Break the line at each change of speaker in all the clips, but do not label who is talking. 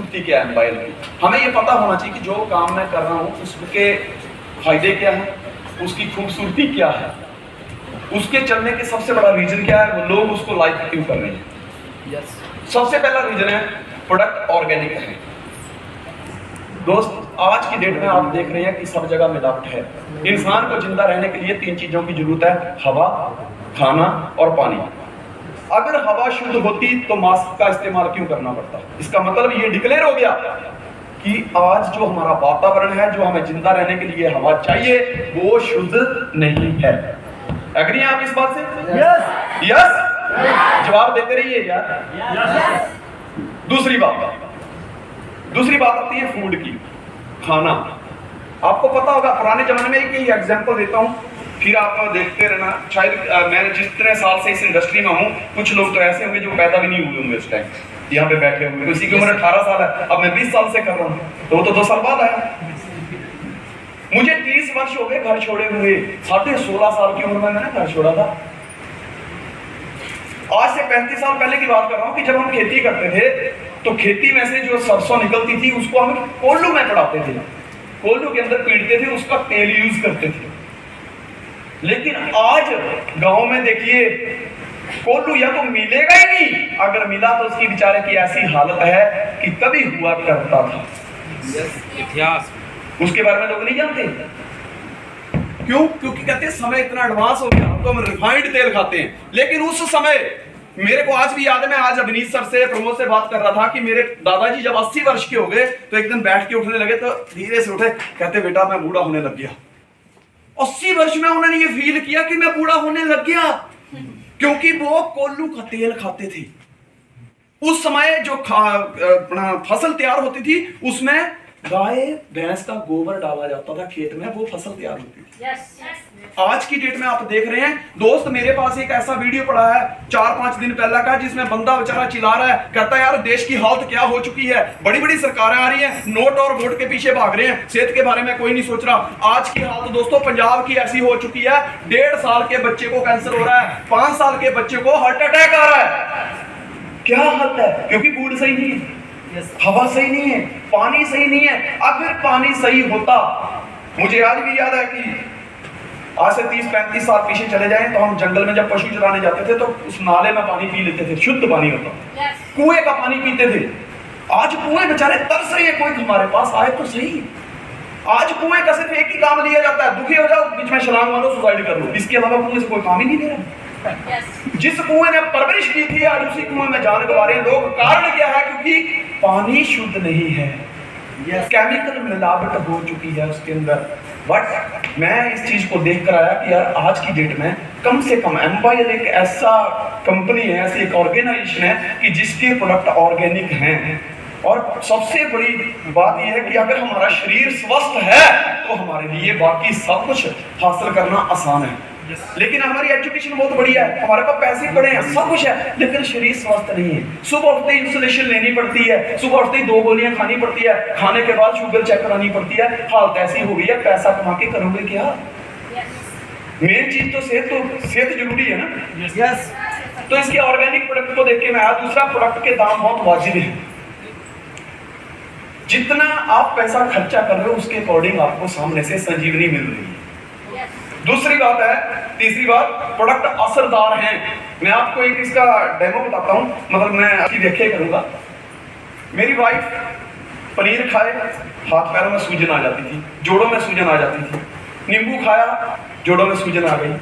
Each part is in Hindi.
खूबसूरती क्या है मोबाइल की। हमें ये पता होना चाहिए कि जो काम मैं कर रहा हूँ उसके फायदे क्या हैं, उसकी खूबसूरती क्या है, उसके चलने के सबसे बड़ा रीजन क्या है, वो लोग उसको लाइक क्यों कर रहे हैं। सबसे पहला रीजन है प्रोडक्ट ऑर्गेनिक है। दोस्त आज की डेट में आप देख रहे हैं कि सब जगह मिलावट है। इंसान को जिंदा रहने के लिए 3 चीजों की जरूरत है, हवा, खाना और पानी। अगर हवा शुद्ध होती तो मास्क का इस्तेमाल क्यों करना पड़ता। इसका मतलब ये डिक्लेयर हो गया कि आज जो हमारा वातावरण है, जो हमें जिंदा रहने के लिए हवा चाहिए, वो शुद्ध नहीं है। एग्री हैं आप इस बात से? यस यस जवाब देते रहिए यार। दूसरी बात आती है फूड की, खाना। आपको पता होगा पुराने जमाने में एक ही एग्जांपल देता हूं, फिर आप देखते रहना। शायद मैं जितने साल से इस इंडस्ट्री में हूं, कुछ लोग तो ऐसे होंगे जो पैदा भी नहीं हुए होंगे उस टाइम, यहाँ पे बैठे हुए। किसी की उम्र 18 साल है, अब मैं 20 साल से कर रहा हूँ, तो वो तो 2 साल बाद आया। मुझे 30 वर्ष हो गए घर छोड़े हुए। 16.5 साल की उम्र में मैंने घर छोड़ा था। आज से 35 साल पहले की बात कर रहा हूँ कि जब हम खेती करते थे तो खेती में से जो सरसों निकलती थी उसको हम कोल्लू में पड़ाते थे, कोल्लू के अंदर पीटते थे, उसका तेल यूज करते थे। लेकिन आज गांव में देखिए कोल्लू या तो मिलेगा ही नहीं, अगर मिला तो उसकी बेचारे की ऐसी हालत है कि कभी हुआ करता था।
इतिहास
उसके बारे में लोग नहीं जानते। क्यों? क्योंकि कहते हैं समय इतना एडवांस हो गया, तो हम रिफाइंड तेल खाते हैं। लेकिन उस समय मेरे को आज भी याद है, मैं आज अवनीश सर से, प्रमोद से बात कर रहा था कि मेरे दादाजी जब 80 वर्ष के हो गए तो एक दिन बैठ के उठने लगे, तो धीरे से उठे, कहते बेटा मैं बूढ़ा होने लग गया। 80 वर्ष में उन्होंने ये फील किया कि मैं बूढ़ा होने लग गया, क्योंकि वो कोल्लू का तेल खाते थे। उस समय जो फसल तैयार होती थी उसमें गाय भैंस का गोबर डाला जाता था खेत में, वो फसल तैयार होती थी। आज की डेट में आप देख रहे हैं दोस्त, मेरे पास एक ऐसा वीडियो पड़ा है 4-5 दिन पहले का, जिसमें बंदा बेचारा चिल्ला रहा है, कहता है यार देश की हालत क्या हो चुकी है, बड़ी बड़ी सरकारें आ रही हैं, नोट और वोट के पीछे भाग रहे हैं, सेहत के बारे में कोई नहीं सोच रहा। आज की हालत दोस्तों पंजाब की ऐसी हो चुकी है, 1.5 साल के बच्चे को कैंसर हो रहा है, 5 साल के बच्चे को हार्ट अटैक आ रहा है। क्या हालत है? क्योंकि फूड सही नहीं है, हवा सही नहीं है, पानी सही नहीं है। अगर पानी सही होता, मुझे आज भी याद है कि आज से 30-35 साल पीछे चले जाएं तो हम जंगल में जब पशु चराने जाते थे तो उस नाले में पानी पी लेते थे, शुद्ध पानी होता, कुएं का पानी पीते थे। आज कुएं बेचारे तरस रहे हैं, कोई हमारे पास आए तो सही। आज कुएं का सिर्फ एक ही काम लिया जाता है, दुखी हो जाओ बीच में छलांग मारो, सुसाइड कर लो, इसके अलावा कुएं से कोई काम ही नहीं दे रहा। जिस कुएं ने परवरिश की थी आज उसी कुएं में जान गंवा रहे हैं लोग। कारण क्या है? क्योंकि पानी शुद्ध नहीं है, केमिकल मिलावट हो चुकी है उसके अंदर। बट मैं इस चीज को देख कर आया कि यार आज की डेट में कम से कम एम्पायर एक ऐसा कंपनी है, ऐसी एक ऑर्गेनाइजेशन है कि जिसके प्रोडक्ट ऑर्गेनिक हैं। और सबसे बड़ी बात यह है कि अगर हमारा शरीर स्वस्थ है तो हमारे लिए बाकी सब कुछ हासिल करना आसान है। लेकिन हमारी एजुकेशन बहुत बढ़िया है, हमारे पास पैसे बड़े हैं, सब कुछ है, लेकिन शरीर स्वस्थ नहीं है। सुबह उठते ही इंसुलेशन लेनी पड़ती है, सुबह उठते ही 2 गोलियां खानी पड़ती है, खाने के बाद शुगर चेक करानी पड़ती है। हालत ऐसी हो गई है, पैसा कमा के करोगे क्या? मेन चीज तो सेहत जरूरी है ना। यस तो इसके ऑर्गेनिक प्रोडक्ट को देख के मैं आया। दूसरा, प्रोडक्ट के दाम बहुत वाजिब है, जितना आप पैसा खर्चा कर रहे हो उसके अकॉर्डिंग आपको सामने से संजीवनी मिल रही है। दूसरी बात है, तीसरी बात, प्रोडक्ट असरदार हैं। मैं आपको एक इसका डेमो बताता हूं, मतलब मैं आपकी व्याख्या करूंगा। मेरी वाइफ पनीर खाए, हाथ पैरों में सूजन आ जाती थी, जोड़ों में सूजन आ जाती थी। नींबू खाया, जोड़ों में सूजन आ गई।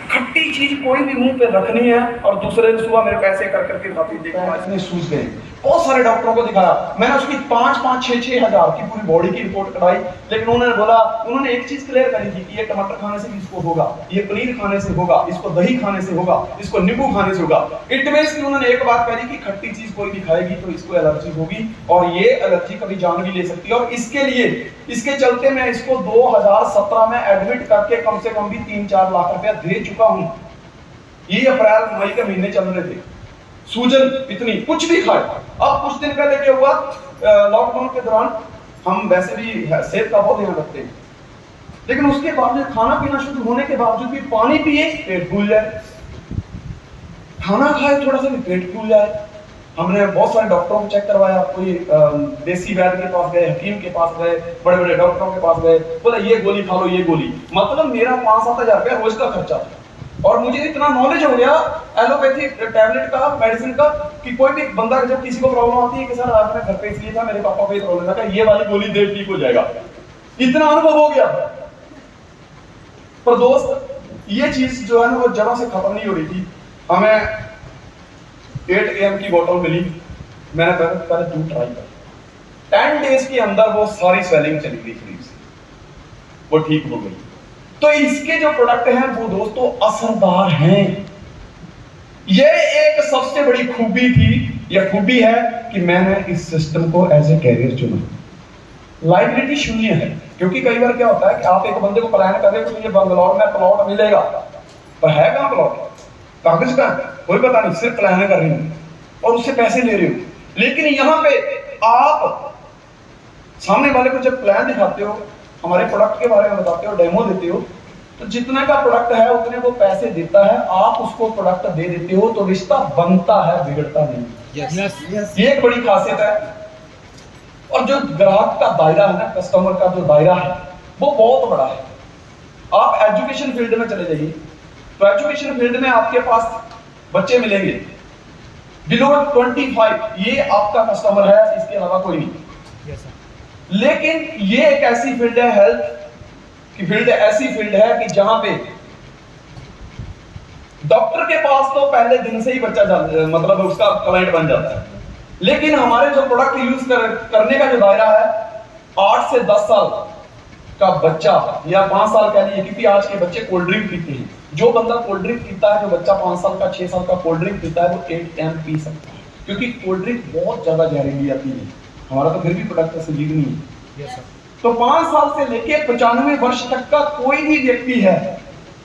खट्टी चीज कोई भी मुंह पे रखनी है और दूसरे दिन सुबह मेरे पैसे कर करके खाती, देखो इतने सूज गए। बहुत सारे डॉक्टरों को दिखाया मैंने, उसकी 5-6 हज़ार की पूरी बॉडी की रिपोर्ट कराई, लेकिन उन्होंने एक चीज क्लियर करी थी कि ये टमाटर खाने से इसको होगा, ये पनीर खाने से होगा, इसको दही खाने से होगा, इसको नींबू खाने से होगा। इट मींस कि उन्होंने एक बात कही कि खट्टी चीज कोई भी खाएगी तो इसको एलर्जी होगी और ये एलर्जी कभी जान भी ले सकती है। और इसके लिए, इसके चलते मैं इसको 2017 में एडमिट करके कम से कम भी 3-4 लाख रुपया दे चुका हूं। ये अप्रैल मई के महीने चल रहे थे, सूजन इतनी, कुछ भी खाए। अब कुछ दिन पहले क्या हुआ, लॉकडाउन के दौरान हम वैसे भी सेहत का बहुत ध्यान रखते हैं, लेकिन उसके बावजूद खाना पीना शुरू होने के बावजूद भी पानी पिए पेट फूल जाए, खाना खाए थोड़ा सा भी पेट फूल जाए, हमने बहुत सारे डॉक्टरों को चेक करवाया, कोई देसी वैद्य के पास गए, हकीम के पास गए, बड़े बड़े डॉक्टरों के पास गए, बोला ये गोली खा लो, ये गोली। मतलब मेरा 5-7 हज़ार रुपया रोज का खर्चा था। और मुझे इतना नॉलेज हो गया एलोपैथी टैबलेट का, मेडिसिन का, कि कोई भी बंदा जब किसी को प्रॉब्लम आती है कि सर आपने घर पे इसलिए था, मेरे पापा को ये प्रॉब्लम था, ये वाली गोली दे ठीक हो जाएगा, इतना अनुभव हो गया। पर दोस्त ये चीज जो है ना वो जड़ों से खत्म नहीं हो रही थी। हमें 8 AM की बोतल मिली, मैंने पहले तू ट्राई कर। 10 डेज के अंदर वो सारी स्वेलिंग चली गई शरीर से, वो ठीक हो गई। तो इसके जो प्रोडक्ट हैं वो दोस्तों असरदार हैं। ये एक सबसे बड़ी खूबी थी या खूबी है कि मैंने इस सिस्टम को एज ए कैरियर चुना। लाइबिलिटी शून्य है, क्योंकि कई बार क्या होता है कि आप एक बंदे को प्लान कर रहे हो कि ये बंगलौर में प्लॉट मिलेगा, पर है कहां प्लॉट, कागज का कोई पता नहीं, सिर्फ प्लान कर रही हो और उससे पैसे ले रहे हो। लेकिन यहां पे आप सामने वाले को जब प्लान दिखाते हो, हमारे प्रोडक्ट के बारे में बताते हो, डेमो देते हो, तो जितने का प्रोडक्ट है उतने वो पैसे देता है, आप उसको प्रोडक्ट दे देते हो, तो रिश्ता बनता है, बिगड़ता नहीं। ये एक बड़ी खासियत है। और जो ग्राहक का दायरा है ना, कस्टमर का जो दायरा है वो बहुत बड़ा है। आप एजुकेशन फील्ड में चले जाइए, तो एजुकेशन फील्ड में आपके पास बच्चे मिलेंगे बिलो 25, ये आपका कस्टमर है, इसके अलावा कोई नहीं। लेकिन ये एक ऐसी फील्ड है, हेल्थ की फील्ड ऐसी फील्ड है कि जहां पे डॉक्टर के पास तो पहले दिन से ही बच्चा मतलब उसका क्लाइंट बन जाता है। लेकिन हमारे जो प्रोडक्ट यूज करने का जो दायरा है, 8 से 10 साल का बच्चा या 5 साल कह लीजिए, क्योंकि आज के बच्चे कोल्ड ड्रिंक पीते हैं। जो बंदा कोल्ड ड्रिंक पीता है, जो बच्चा 5 साल का 6 साल का कोल्ड ड्रिंक पीता है, वो 8 AM पी सकता है, क्योंकि कोल्ड ड्रिंक बहुत ज्यादा जहरीली आती है। हमारा तो फिर भी प्रोडक्ट से लीक नहीं है। तो 5 साल से लेकर 95 वर्ष तक का कोई भी व्यक्ति है,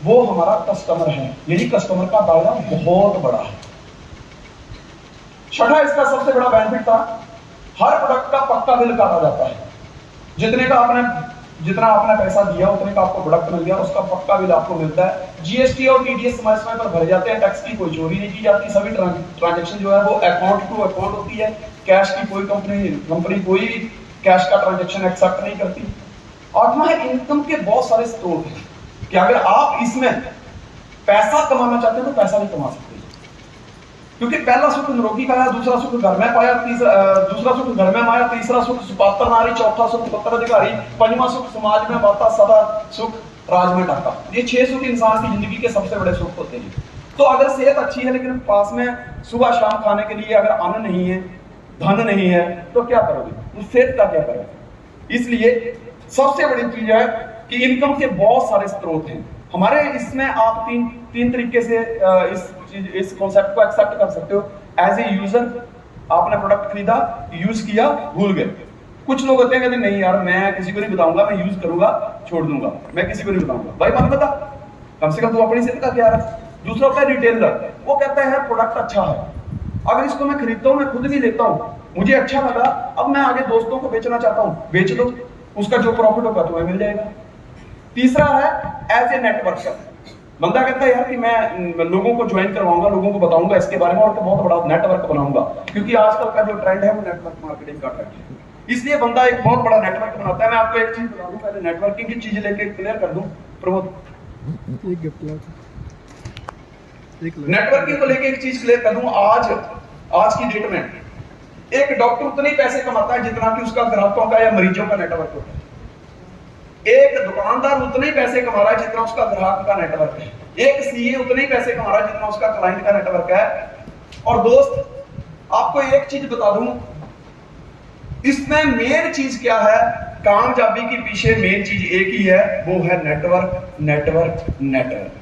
वो हमारा कस्टमर है। यही कस्टमर का दायरा बहुत बड़ा है। छठा इसका सबसे बड़ा बेनिफिट था, हर प्रोडक्ट का पक्का बिल काटा जाता है। जितना आपने पैसा दिया उतने का आपको प्रोडक्ट मिल गया, उसका पक्का बिल आपको मिलता है। जीएसटी और टीडीएस समय समय पर भरे जाते हैं, टैक्स की कोई चोरी नहीं की जाती। सभी ट्रांजैक्शन जो है वो अकाउंट टू अकाउंट होती है। कैश की कोई कंपनी कोई कैश का ट्रांजैक्शन एक्सेप्ट नहीं करती। आठवां है, इनकम के बहुत सारे स्रोत हैं कि अगर आप इसमें पैसा कमाना चाहते हो तो पैसा नहीं कमा सकते, क्योंकि पहला सुख निरोगी पाया, दूसरा सुख घर में पाया, दूसरा सुख घर में माया, तीसरा सुख सुपात्र नारी, चौथा सुख पुत्र अधिकारी, पंजवां सुख समाज में बाता, सदा सुख राज में टाका। ये 6 सुख इंसान की जिंदगी के सबसे बड़े सुख होते हैं। तो अगर सेहत अच्छी है लेकिन पास में सुबह शाम खाने के लिए अगर अन्न नहीं है, धन नहीं है, तो क्या करोगे, उस सेहत का क्या करोगे। इसलिए सबसे बड़ी चीज है कि इनकम के बहुत सारे स्रोत हैं हमारे। इसमें आप तीन तरीके से इस कॉन्सेप्ट को एक्सेप्ट कर सकते हो। एज ए यूजर, आपने प्रोडक्ट खरीदा, यूज किया, भूल गए। कुछ लोग होते हैं कहते नहीं यार मैं किसी को नहीं बताऊंगा, मैं यूज करूंगा छोड़ दूंगा, मैं किसी को नहीं बताऊंगा। भाई बात बता, कम से कम तू अपनी सेहत का क्या है। दूसरा होता है रिटेलर, वो कहता है प्रोडक्ट अच्छा है, अगर इसको मैं खरीदता हूँ, मैं खुद भी लेता हूँ, मुझे अच्छा लगा, अब मैं आगे दोस्तों को बेचना चाहता हूँ, बेच दो, उसका जो प्रॉफिट होगा तुम्हें मिल जाएगा। तीसरा है एज ए नेटवर्कर, बंदा कहता है यार कि मैं लोगों को ज्वाइन करवाऊंगा, लोगों को बताऊंगा इसके बारे में और बहुत बड़ा नेटवर्क बनाऊंगा, क्योंकि आजकल का जो ट्रेंड है वो नेटवर्क मार्केटिंग का ट्रेंड है। इसलिए बंदा एक बहुत बड़ा नेटवर्क बनाता है। मैं आपको एक चीज बता दूं, पहले नेटवर्किंग की चीज लेके क्लियर कर दूं प्रमोद, नेटवर्किंग को लेके एक चीज क्लियर कर दूं। आज की डेट में एक डॉक्टर उतने ही पैसे कमाता है जितना कि उसका ग्राहकों का या मरीजों का नेटवर्क होता है। एक दुकानदार उतने ही पैसे कमा रहा है जितना उसका ग्राहक का नेटवर्क है। एक सीए उतने ही पैसे कमा रहा है जितना उसका क्लाइंट का नेटवर्क है। और दोस्त आपको एक चीज बता दूं, इसमें मेन चीज क्या है, कामयाबी के पीछे मेन चीज एक ही है, वो है नेटवर्क, नेटवर्क, नेटवर्क।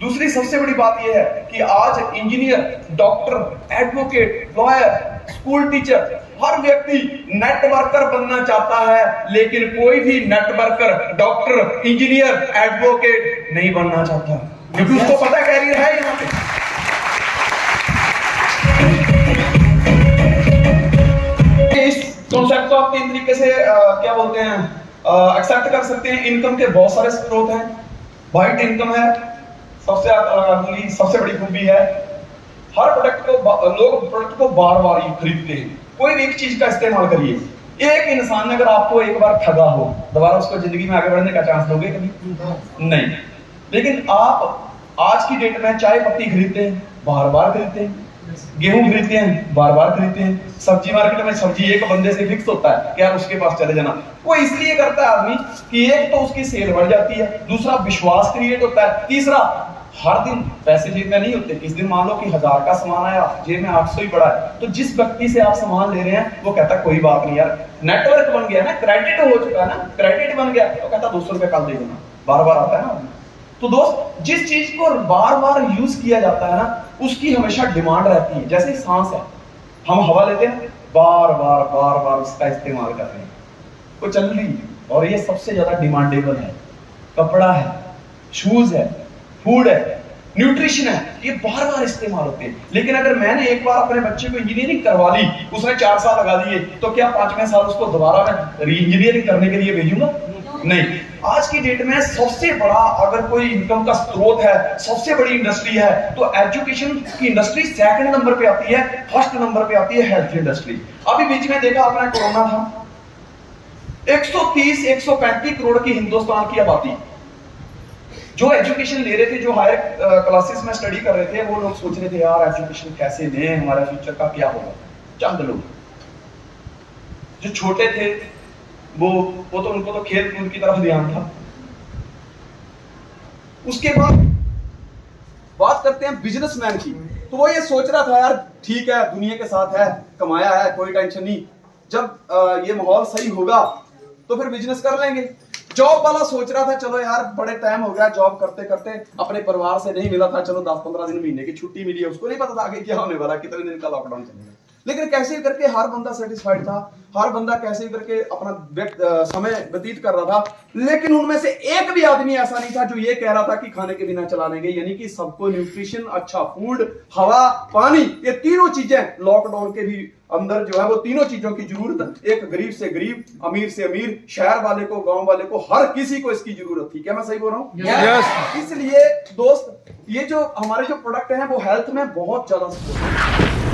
दूसरी सबसे बड़ी बात यह है कि आज engineer, doctor, advocate, lawyer, school teacher, हर व्यक्ति नेटवर्कर बनना चाहता है, लेकिन कोई भी नेटवर्कर डॉक्टर, इंजीनियर, एडवोकेट नहीं बनना चाहता, क्योंकि उसको पता कैरियर है यहाँ पे। इस कॉन्सेप्ट को आप 3 तरीके से क्या बोलते हैं एक्सेप्ट कर सकते हैं। इनकम के बहुत सारे स्रोत हैं। वाइट इनकम है, सबसे बड़ी खूबी है। हर प्रोडक्ट को लोग प्रोडक्ट को बार बार ही खरीदते हैं। कोई भी एक चीज का इस्तेमाल करिए, एक इंसान ने अगर आपको एक बार ठगा हो, दोबारा उसको जिंदगी में आगे बढ़ने का चांस दोगे कभी? नहीं। लेकिन आप आज की डेट में चाय पत्ती खरीदते हैं, बार बार खरीदते हैं, गेहूं खरीदते हैं, बार बार खरीदते हैं, सब्जी मार्केट में सब्जी एक बंदे से फिक्स होता है कि यार उसके पास चले जाना। वो इसलिए करता है आदमी कि एक तो उसकी सेल बढ़ जाती है, दूसरा विश्वास क्रिएट होता है, तीसरा हर दिन पैसे जेब में नहीं होते। किस दिन मान लो कि 1000 का सामान आया, जेब में 800 ही पड़ा है, तो जिस व्यक्ति से आप सामान ले रहे हैं वो कहता कोई बात नहीं यार, नेटवर्क बन गया ना, क्रेडिट हो चुका है ना, क्रेडिट बन गया, तो कहता 200 रुपए कल दे देना, बार बार आता है ना। तो दोस्त, जिस चीज को बार बार यूज किया जाता है ना, उसकी हमेशा डिमांड रहती है। जैसे सांस है, हम हवा लेते हैं, बार बार उसका इस्तेमाल कर रहे हैं, वो चल रही है, और ये सबसे ज्यादा डिमांडेबल है। कपड़ा है, शूज है, फूड है, न्यूट्रिशन है, ये बार बार इस्तेमाल होते हैं। लेकिन अगर मैंने एक बार अपने बच्चे को इंजीनियरिंग करवा ली, उसने 4 साल लगा दिए, तो क्या 5वें साल उसको दोबारा मैं री इंजीनियरिंग करने के लिए भेजूंगा? नहीं। आज की डेट में सबसे बड़ा अगर कोई इनकम का स्रोत है, सबसे बड़ी इंडस्ट्री है, तो एजुकेशन की इंडस्ट्री सेकंड नंबर पे आती है, फर्स्ट नंबर पे आती है हेल्थ इंडस्ट्री। अभी बीच में देखा आपने, कोरोना था, 130-135 करोड़ की हिंदुस्तान की आबादी जो एजुकेशन ले रहे थे, जो हायर क्लासेस में स्टडी कर रहे थे, वो लोग सोच रहे थे यार एजुकेशन कैसे लें, हमारा फ्यूचर का क्या होगा। चंद लोग जो छोटे थे वो तो उनको तो खेल कूद की तरफ ध्यान था। उसके बाद बात करते हैं बिजनेसमैन की, तो वो ये सोच रहा था यार ठीक है, दुनिया के साथ है, कमाया है, कोई टेंशन नहीं, जब ये माहौल सही होगा तो फिर बिजनेस कर लेंगे। जॉब वाला सोच रहा था चलो यार बड़े टाइम हो गया जॉब करते करते, अपने परिवार से नहीं मिला था, चलो 10-15 दिन महीने की छुट्टी मिली है, उसको नहीं पता था आगे क्या होने वाला, कितने दिन का लॉकडाउन चलेगा। लेकिन कैसे करके हर बंदा सेटिस्फाइड था, हर बंदा कैसे करके अपना समय व्यतीत कर रहा था। लेकिन उनमें से एक भी आदमी ऐसा नहीं था जो ये कह रहा था कि खाने के बिना चला लेंगे। यानी कि सबको न्यूट्रिशन, अच्छा फूड, हवा, पानी, ये तीनों चीजें लॉकडाउन के भी अंदर जो है वो तीनों चीजों की जरूरत, एक गरीब से गरीब, अमीर से अमीर, शहर वाले को, गांव वाले को, हर किसी को इसकी जरूरत थी। क्या मैं सही बोल रहा हूँ?
Yes.
इसलिए दोस्त, ये जो हमारे जो प्रोडक्ट हैं वो हेल्थ में बहुत ज्यादा सपोर्ट